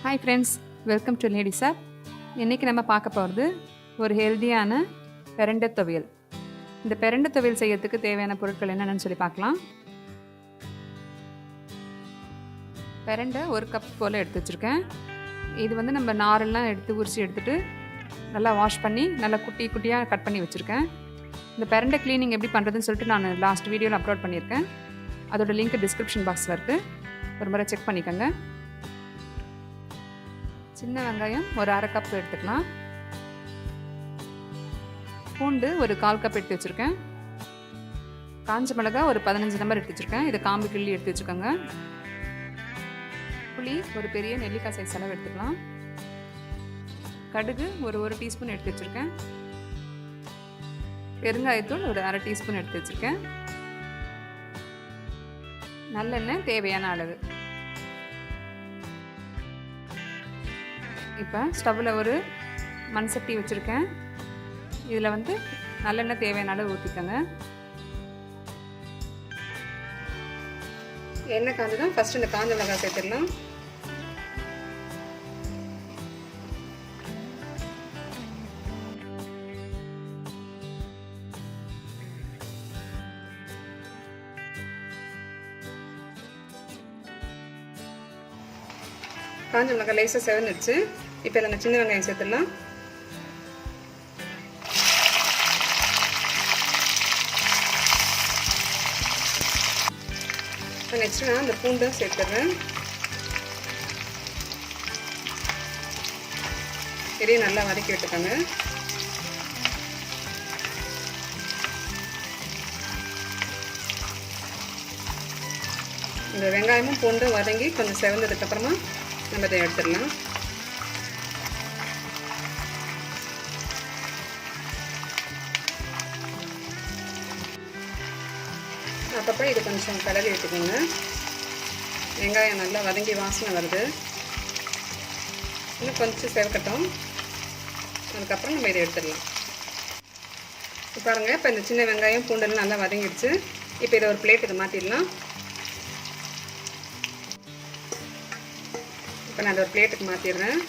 Hi friends, welcome to lady சாப். இன்றைக்கி நம்ம பார்க்க போகிறது ஒரு ஹெல்தியான பிரண்டை துவையல். இந்த பிரண்டை துவையல் செய்யறதுக்கு தேவையான பொருட்கள் என்னென்னு சொல்லி பார்க்கலாம். பிரண்டை ஒரு கப் போல் எடுத்து வச்சுருக்கேன். இது வந்து நம்ம நாரெல்லாம் எடுத்து உரித்து எடுத்துகிட்டு நல்லா வாஷ் பண்ணி நல்லா குட்டி குட்டியாக கட் பண்ணி வச்சுருக்கேன். இந்த பிரண்டை க்ளீனிங் எப்படி பண்ணுறதுன்னு சொல்லிட்டு நான் லாஸ்ட் வீடியோவில் அப்லோட் பண்ணியிருக்கேன். அதோட லிங்க் டிஸ்கிரிப்ஷன் பாக்ஸில் இருக்குது, ஒரு முறை செக் பண்ணிக்கோங்க. சின்ன வெங்காயம் ஒரு அரை கப் எடுத்துக்கலாம். பூண்டு ஒரு 1/4 கப் எடுத்து வச்சுருக்கேன். காஞ்ச மிளகா ஒரு 15 நம்பர் எடுத்து வச்சுருக்கேன். இதை காம்பு கிள்ளி எடுத்து வச்சுக்கோங்க. புளி ஒரு பெரிய நெல்லிக்காய் சைஸ் அளவு எடுத்துக்கலாம். கடுகு ஒரு டீஸ்பூன் எடுத்து வச்சுருக்கேன். பெருங்காயத்தூள் ஒரு அரை டீஸ்பூன் எடுத்து வச்சுருக்கேன். நல்லெண்ணெய் தேவையான அளவு. இப்போ ஸ்டவ்வில் ஒரு மண் சட்டி வச்சுருக்கேன். இதில் வந்து நல்லெண்ணெய் தேவையான அளவு ஊற்றிக்கோங்க. எண்ணெய் காஞ்சதான் ஃபஸ்ட்டு இந்த காஞ்ச மிளகாய் சேர்த்துடலாம். காஞ்ச மிளகாய் லேசாக செவந்துடுச்சு. இப்போ இதில் நான் சின்ன வெங்காயம் சேர்த்துடலாம். நெக்ஸ்ட் நான் அந்த பூண்டும் சேர்த்துடுறேன். இதையும் நல்லா வதக்கி விட்டுக்கோங்க. இந்த வெங்காயமும் பூண்டும் வதங்கி கொஞ்சம் செவந்ததுக்கப்புறமா நம்ம இதை எடுத்துடலாம். அப்பப்போ இது கொஞ்சம் கடலை விட்டுக்கோங்க. வெங்காயம் நல்லா வதங்கி வாசனை வருது. இன்னும் கொஞ்சம் செவக்கட்டும். அதுக்கப்புறம் நம்ம இதை எடுத்துடலாம். பாருங்கள், இப்போ இந்த சின்ன வெங்காயம் பூண்டெல்லாம் நல்லா வதங்கிடுச்சு. இப்போ இதை ஒரு பிளேட்டுக்கு மாற்றிடலாம். இப்போ நான் அதை ஒரு பிளேட்டுக்கு மாற்றிடுறேன்.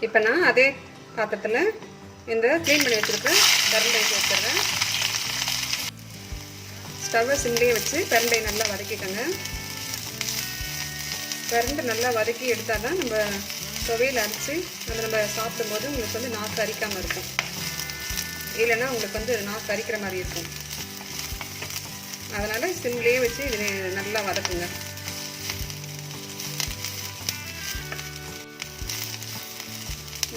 இப்போ நான் அதே பாத்திரத்தில் இந்த க்ளீன் பண்ணி வச்சுருக்க பிரண்டை வச்சுருக்கேன். ஸ்டவ்வை சிம்லேயே வச்சு பிரண்டை நல்லா வதக்கிக்கோங்க. பிரண்டை நல்லா வதக்கி எடுத்தால் தான் நம்ம துவையல் அரைச்சி அதை நம்ம சாப்பிடும்போது உங்களுக்கு வந்து நாக்கு அரிக்காமல் இருக்கும். இல்லைன்னா உங்களுக்கு வந்து நாக்கு அரிக்கிற மாதிரி இருக்கும். அதனால் சிம்லேயே வச்சு இது நல்லா வதக்குங்க.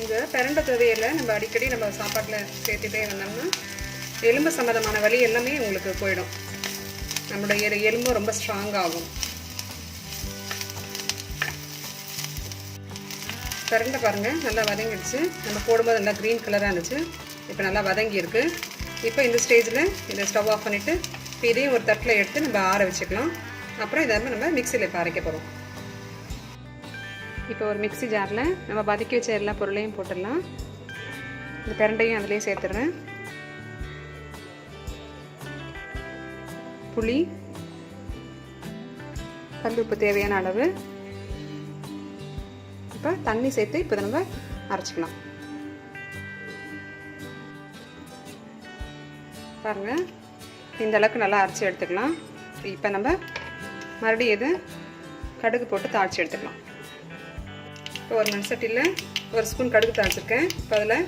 இந்த பிரண்டை துவையலை நம்ம அடிக்கடி நம்ம சாப்பாட்டில் சேர்த்துட்டே வந்தோம்னா எலும்பு சம்மந்தமான வலி எல்லாமே உங்களுக்கு போயிடும். நம்மளுடைய எலும்பும் ரொம்ப ஸ்ட்ராங் ஆகும். பிரண்டை பாருங்கள் நல்லா வதங்கிடுச்சு. நம்ம போடும்போது நல்லா க்ரீன் கலராக இருந்துச்சு. இப்போ நல்லா வதங்கியிருக்கு. இப்போ இந்த ஸ்டேஜில் இதை ஸ்டவ் ஆஃப் பண்ணிவிட்டு இப்போ இதையும் ஒரு தட்டில் எடுத்து நம்ம ஆற வச்சுக்கலாம். அப்புறம் இதை நம்ம மிக்சியில் இப்போ அரைக்க போகிறோம். இப்போ ஒரு மிக்ஸி ஜாரில் நம்ம வதக்கி வச்ச எல்லா பொருளையும் போட்டுடலாம். இந்த பிரண்டையும் அதிலே சேர்த்துடுறேன். புளி, கல் உப்பு தேவையான அளவு. இப்போ தண்ணி சேர்த்து இப்போ நம்ம அரைச்சிக்கலாம். பாருங்கள், இந்த அளவுக்கு நல்லா அரைச்சி எடுத்துக்கலாம். இப்போ நம்ம மறுபடியும் இது கடுகு போட்டு தாளித்து எடுத்துக்கலாம். இப்போ ஒரு மண் சட்டியில் ஒரு ஸ்பூன் கடுகு தாளிச்சிருக்கேன். இப்போ அதில்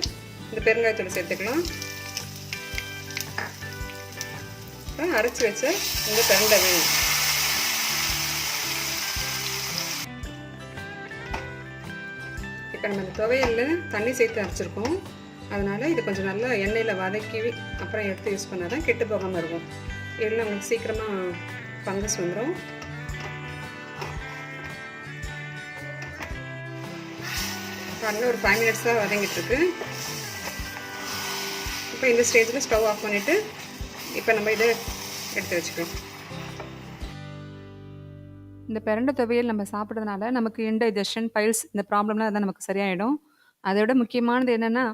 இந்த பெருங்காயத்தூள் சேர்த்துக்கலாம். இப்போ அரைச்சி வச்ச இந்த பிரண்டை வேணும். இப்போ நம்ம இந்த துவையலில் தண்ணி சேர்த்து அரைச்சிருக்கோம். அதனால் இது கொஞ்சம் நல்லா எண்ணெயில் வதக்கி அப்புறம் எடுத்து யூஸ் பண்ணால் தான் கெட்டு போகாமல் இருக்கும். இல்லைன்னா உங்களுக்கு சீக்கிரமாக ஃபங்கஸ் வந்துடும். பாருங்கள், ஒரு 5 மினிட்ஸ் தான் வதங்கிட்டுருக்கு. இப்போ இந்த ஸ்டேஜில் ஸ்டவ் ஆஃப் பண்ணிவிட்டு இப்போ நம்ம இதை எடுத்து வச்சுக்கலாம். இந்த பிரண்டை துவையல் நம்ம சாப்பிட்றதுனால நமக்கு இன்டைஜஷன், பைல்ஸ் இந்த ப்ராப்ளம்லாம் அதான் நமக்கு சரியாயிடும். அதை விட முக்கியமானது என்னென்னா,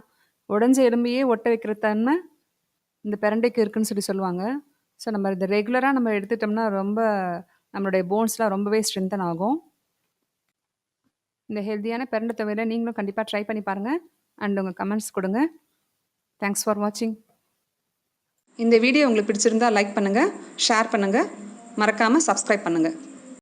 உடஞ்ச எலும்பையே ஒட்ட வைக்கிற தன்மை இந்த பிரண்டைக்கு இருக்குன்னு சொல்லுவாங்க. ஸோ நம்ம இதை ரெகுலராக நம்ம எடுத்துட்டோம்னா ரொம்ப நம்மளுடைய போன்ஸ்லாம் ரொம்பவே ஸ்ட்ரென்தன் ஆகும். இந்த ஹெல்த்தியான பிரண்டை துவையலை நீங்களும் கண்டிப்பாக ட்ரை பண்ணி பாருங்கள். அண்ட் உங்கள் கமெண்ட்ஸ் கொடுங்க. தேங்க்ஸ் ஃபார் வாட்சிங். இந்த வீடியோ உங்களுக்கு பிடிச்சிருந்தா லைக் பண்ணுங்கள், ஷேர் பண்ணுங்கள், மறக்காமல் சப்ஸ்கிரைப் பண்ணுங்கள்.